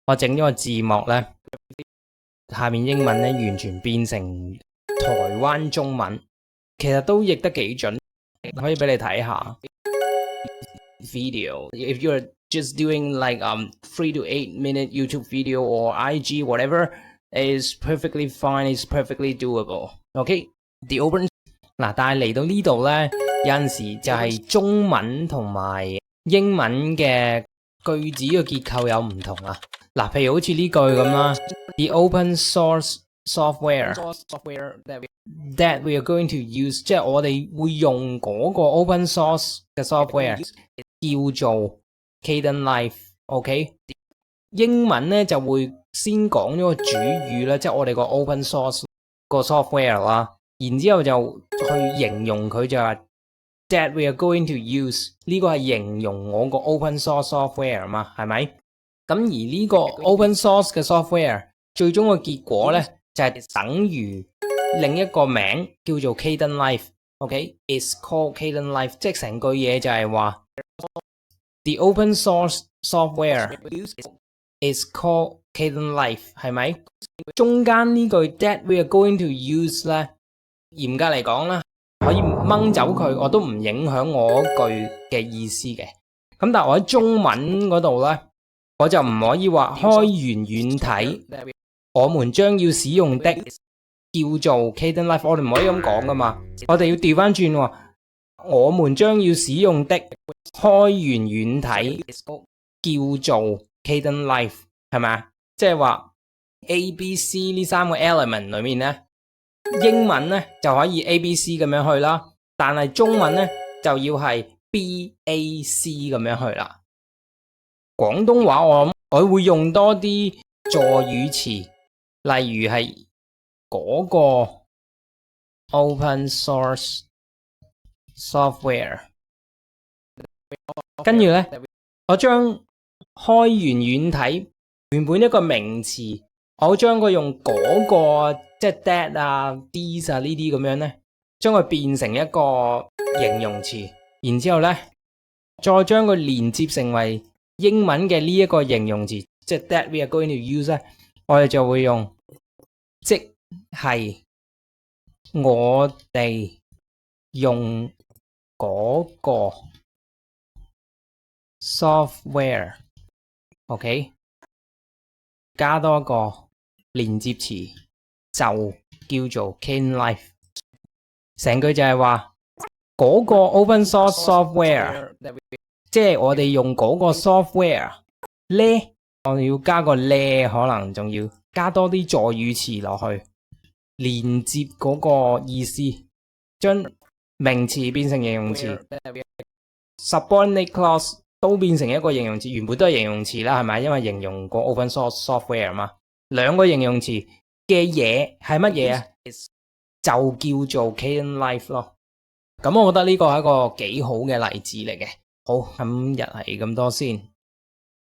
我整咗個字幕咧，下面英文咧完全變成台灣中文，其實都譯得幾準，可以俾你睇下。Video, if you're just doing like 3 to 8 minute YouTube video or IG whatever, is perfectly fine, is perfectly doable. Okay, the open 嗱，但係嚟到呢度咧，有陣時就係中文同埋英文嘅句子嘅結構有唔同啊。嗱，譬如好似呢句咁啦 ，the open source software that we are going to use， 即係我哋會用嗰個 open source 嘅 software 叫做 Kdenlive。OK， 英文咧就會先講咗個主語啦，即係我哋個 open source 個 software 啦，然之後就去形容佢就係 that we are going to use， 呢個係形容我個 open source software 嘛，係咪？咁而呢個 open source 嘅 software 最終嘅結果咧就係等於另一個名叫做 Kdenlive。OK，is called Kdenlive， 即係成句嘢就係話 the open source software is called Kdenlive， 係咪？中間呢句 that we are going to use 咧，嚴格嚟講啦，可以掹走佢，我都唔影響我句嘅意思嘅。咁但係我喺中文嗰度咧，我就唔可以話開源軟體，我們將要使用的叫做 Kdenlive， 我哋唔可以咁講噶嘛，我哋要調翻轉喎，我們將要使用的開源軟體叫做 Kdenlive， 係咪啊？即係話 A、B、C 呢三個 element 裏面咧，英文咧就可以 A、B、C 咁樣去啦，但係中文咧就要係 B、A、C 咁樣去啦。廣東話我諗我會用多啲助語詞，例如係嗰個 open source software， 跟住咧我將開源軟體原本一個名詞，我將佢用嗰個即係 that 啊 these 啊呢啲咁樣咧，將佢變成一個形容詞，然之後咧再將佢連接成為英文嘅呢一個形容詞，即係 that we are going to use 咧，我哋就會用即係我哋用嗰個 software，OK， 加多一個連接詞就叫做 Kdenlive。成句就係話嗰個 open source software， 即係我哋用嗰個 software 咧，我哋要加個咧，可能仲要加多啲助語詞落去，連接嗰個意思，將名詞變成形容詞 ，subordinate clause 都變成一個形容詞，原本都係形容詞啦，係咪？因為形容個 open source software 嘛，兩個形容詞嘅嘢係乜嘢啊？就叫做 Kdenlive 咯。咁我覺得呢個係一個幾好嘅例子嚟嘅。好，今日係咁多先。